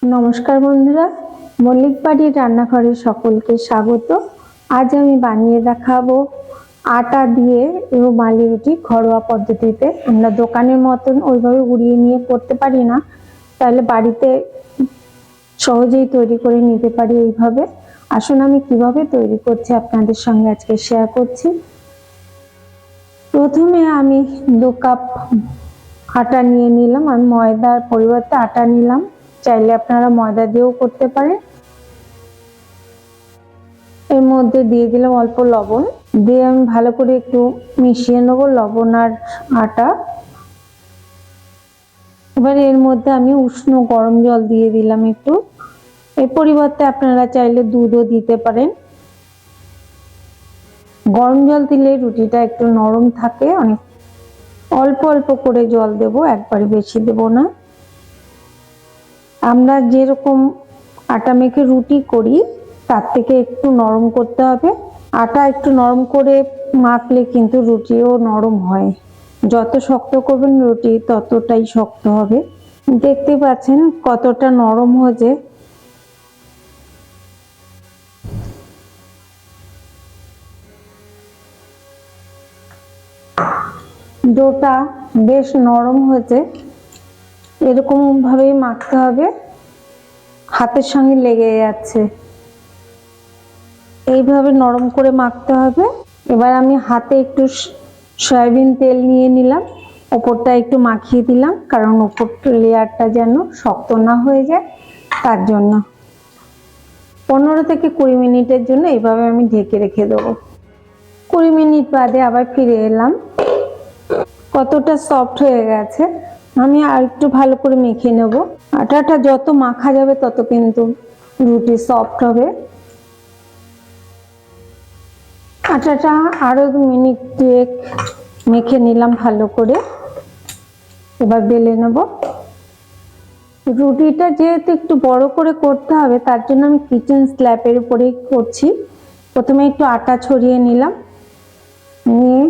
নমস্কার বন্ধুরা, মল্লিক বাড়ির রান্নাঘরে সকলকে স্বাগত। আজ আমি বানিয়ে দেখাবো আটা দিয়ে রুমালি রুটি ঘরোয়া পদ্ধতিতে। আমরা দোকানের মতন ওইভাবে গুঁড়িয়ে নিয়ে করতে পারি না, তাহলে বাড়িতে সহজেই তৈরি করে নিতে পারি এইভাবে। আসুন আমি কিভাবে তৈরি করছি আপনাদের সঙ্গে আজকে শেয়ার করছি। প্রথমে আমি 2 কাপ আটা নিয়ে নিলাম। আমি ময়দার পরিবর্তে আটা নিলাম, চাইলে আপনারা ময়দা দিয়েও করতে পারেন। এর মধ্যে দিয়ে দিলাম অল্প লবণ, দিয়ে আমি ভালো করে একটু মিশিয়ে নেবো লবণ আর আটা। এবার এর মধ্যে আমি উষ্ণ গরম জল দিয়ে দিলাম একটু। এর পরিবর্তে আপনারা চাইলে দুধও দিতে পারেন। গরম জল দিলে রুটিটা একটু নরম থাকে। অনেক অল্প অল্প করে জল দেব, একবারে বেশি দেব না। আমরা যেরকম আটা মেখে রুটি করি তার থেকে একটু নরম করতে হবে। আটা একটু নরম করে মাখলে কিন্তু রুটিও নরম হয়। যত শক্ত করবেন রুটি ততটাই শক্ত হবে। দেখতে পাচ্ছেন কতটা নরম হয়েছে। ডোটা বেশ নরম হয়েছে, এরকম ভাবেই মাখতে হবে, হাতের সঙ্গে লেগে যাচ্ছে, এইভাবে নরম করে মাখতে হবে। এবার আমি হাতে একটু সয়াবিন তেল নিয়ে নিলাম, ওপরটা একটু মাখিয়ে দিলাম, কারণ ওপর লেয়ারটা যেন শক্ত না হয়ে যায় তার জন্য। 15 থেকে 20 মিনিটের জন্য এইভাবে আমি ঢেকে রেখে দেবো। 20 মিনিট বাদে আবার ফিরে এলাম, কতটা সফট হয়ে গেছে। আমি আর একটু ভালো করে মেখে নেব। আটাটা যত মাখা যাবে তত কিন্তু রুটি সফট হবে। আটাটা আরো 2 মিনিট মেখে নিলাম ভালো করে। এবার বেলে নেব। রুটিটা যেহেতু একটু বড় করে করতে হবে তার জন্য আমি কিচেন স্ল্যাবের উপরে করছি। প্রথমে একটু আটা ছড়িয়ে নিলাম, নিয়ে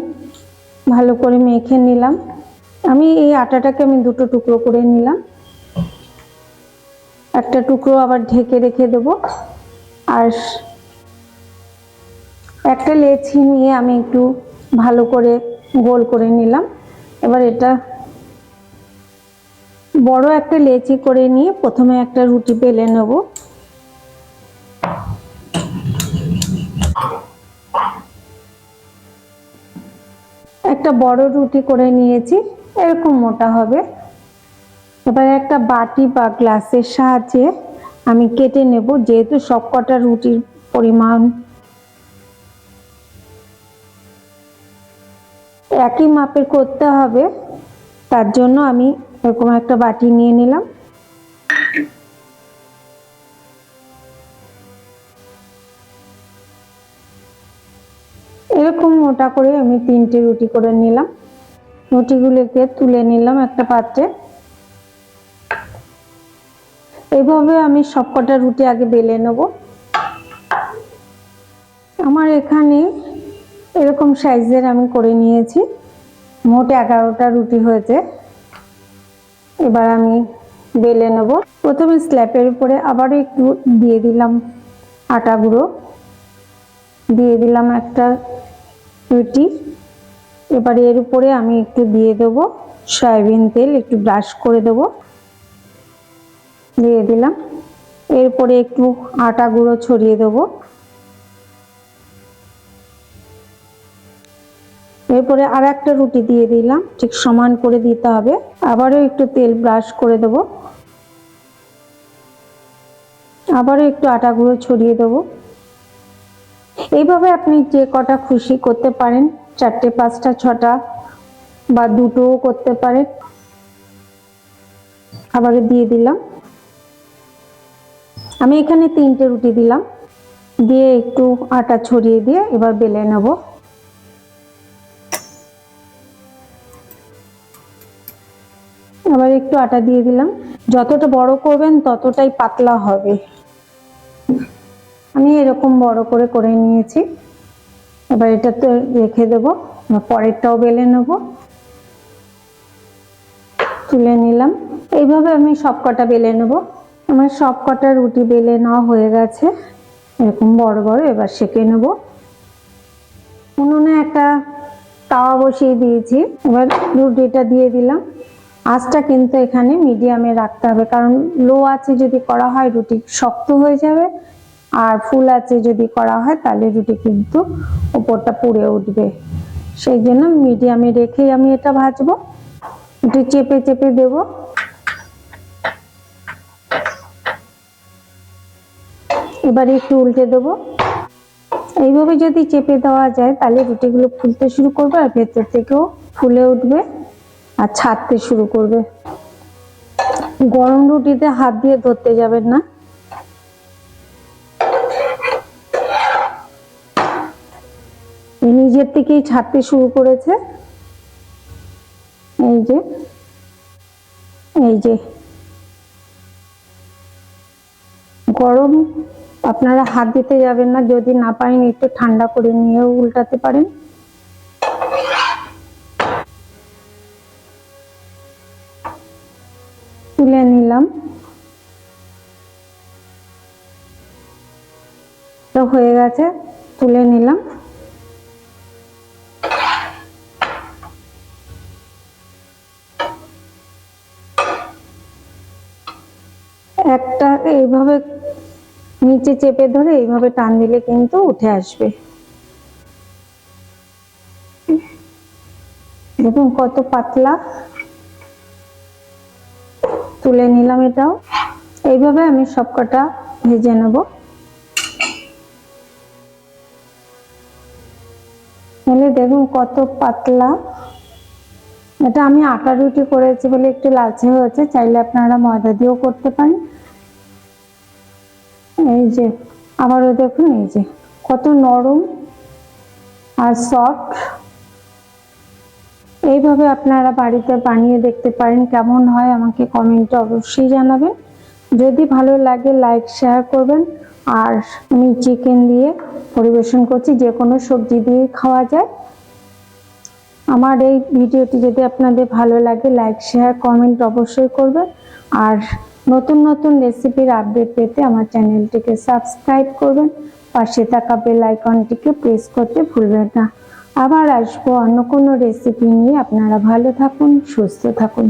ভালো করে মেখে নিলাম। আমি এই আটাটাকে আমি 2টো টুকরো করে নিলাম, একটা টুকরো আবার ঢেকে রেখে দেব। আর একটা লেচি নিয়ে আমি একটু ভালো করে গোল করে নিলাম। এবার এটা বড় একটা লেচি করে নিয়ে প্রথমে একটা রুটি বেলে নেব। একটা বড় রুটি করে নিয়েছি, এরকম মোটা হবে। এবার একটা বাটি বা গ্লাসের সাহায্যে আমি কেটে নেব, যেহেতু সবকটা রুটির পরিমাণ একই মাপের করতে হবে, তার জন্য আমি এরকম একটা বাটি নিয়ে নিলাম। এরকম মোটা করে আমি 3টে রুটি করে নিলাম। রুটিগুলোকে তুলে নিলাম একটা পাত্রে। এইভাবে আমি সবকটা রুটি আগে বেলে নেব। আমার এখানে এরকম সাইজের আমি করে নিয়েছি, মোট 11টা রুটি হয়েছে। এবার আমি বেলে নেব। প্রথমে স্ল্যাবের উপরে আবার একটু দিয়ে দিলাম আটা গুঁড়ো, দিয়ে দিলাম একটা রুটি। এবার এর উপরে আমি একটু দিয়ে দেব সয়াবিন তেল, একটু ব্রাশ করে দেব, দিয়ে দিলাম। এরপরে একটু আটা গুঁড়ো ছড়িয়ে দেব। এরপরে আর একটা রুটি দিয়ে দিলাম, ঠিক সমান করে দিতে হবে। আবারও একটু তেল ব্রাশ করে দেব, আবারও একটু আটা গুঁড়ো ছড়িয়ে দেব। এইভাবে আপনি যে কটা খুশি করতে পারেন, 4টে 5টা 6টা বা 2টোও করতে পারেন। আবারও দিয়ে দিলাম। আমি এখানে 3টে রুটি দিলাম, দিয়ে একটু আটা ছড়িয়ে দিয়ে এবার বেলে নেব। আবার একটু আটা দিয়ে দিলাম। যতটা বড় করবেন ততটাই পাতলা হবে। আমি এরকম বড় করে করে নিয়েছি। এবার এটাতে রেখে দেব, পরেরটাও বেলে নেব। তুলে নিলাম। এইভাবে আমি সবকটা বেলে নেব। আমার সব কটা রুটি বেলে নেওয়া হয়ে গেছে, এরকম বড় বড়। এবার সেঁকে নেব। উনুনে একটা তাওয়া বসিয়ে দিয়েছি, এবার রুটিটা দিয়ে দিলাম। আঁচটা কিন্তু এখানে মিডিয়ামে রাখতে হবে, কারণ লো আঁচে যদি করা হয় রুটি শক্ত হয়ে যাবে, আর ফুল আঁচে যদি করা হয় তাহলে রুটি কিন্তু উপরটা পুড়ে উঠবে। সেই জন্য মিডিয়ামে রেখেই আমি এটা ভাজবো। একটু চেপে চেপে দেব। এবারে একটু উল্টে দেবো। এইভাবে যদি চেপে দেওয়া যায় তাহলে রুটিগুলো ফুলতে শুরু করবে, আর ভেতর থেকেও ফুলে উঠবে আর ছাড়তে শুরু করবে। গরম রুটিতে হাত দিয়ে ধরতে যাবেন না। নিজের থেকেই ছাড়তে শুরু করেছে। এই যে গরম, আপনারা হাত দিতে যাবেন না। যদি না পারেন একটু ঠান্ডা করে নিয়েও উল্টাতে পারেন। তুলে নিলাম, তো হয়ে গেছে, তুলে নিলাম। একটা এইভাবে নিচে চেপে ধরে এইভাবে টান দিলে কিন্তু উঠে আসবে। দেখুন কত পাতলা। তুলে নিলাম এটাও। এইভাবে আমি সবকটা ভেজে নেব। দেখুন কত পাতলা। এটা আমি আটা রুটি করেছি বলে একটু লালচে হয়েছে, চাইলে আপনারা ময়দা দিয়েও করতে পারেন। এই যে আবারও দেখুন, এই যে কত নরম আর সফট। এইভাবে আপনারা বাড়িতে বানিয়ে দেখতে পারেন, কেমন হয় আমাকে কমেন্টে অবশ্যই জানাবেন। যদি ভালো লাগে লাইক শেয়ার করবেন। আর আমি চিকেন দিয়ে পরিবেশন করছি, যে কোনো সবজি দিয়ে খাওয়া যায়। আমার এই ভিডিওটি যদি আপনাদের ভালো লাগে লাইক শেয়ার কমেন্ট অবশ্যই করবেন। আর নতুন নতুন রেসিপির আপডেট পেতে আমার চ্যানেলটিকে সাবস্ক্রাইব করবেন। পাশে থাকা বেল আইকনটিকে প্রেস করতে ভুলবেন না। আবার আসবো অন্য কোনো রেসিপি নিয়ে। আপনারা ভালো থাকুন, সুস্থ থাকুন।